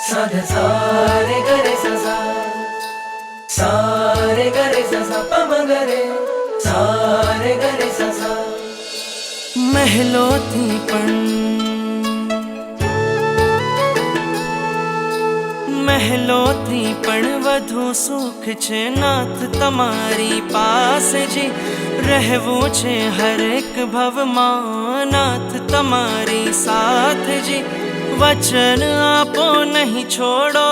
सा ध सा रे ग रे सा सा, सा रे ग रे सा सा प म ग रे, सा रे ग रे सा सा। મહેલોથી પણ વધુ સુખ છે નાથ તમારી પાસે જી। રહેવું છે હરેક ભવમાં નાથ તમારી સાથ જી। વચન આપો નહીં છોડો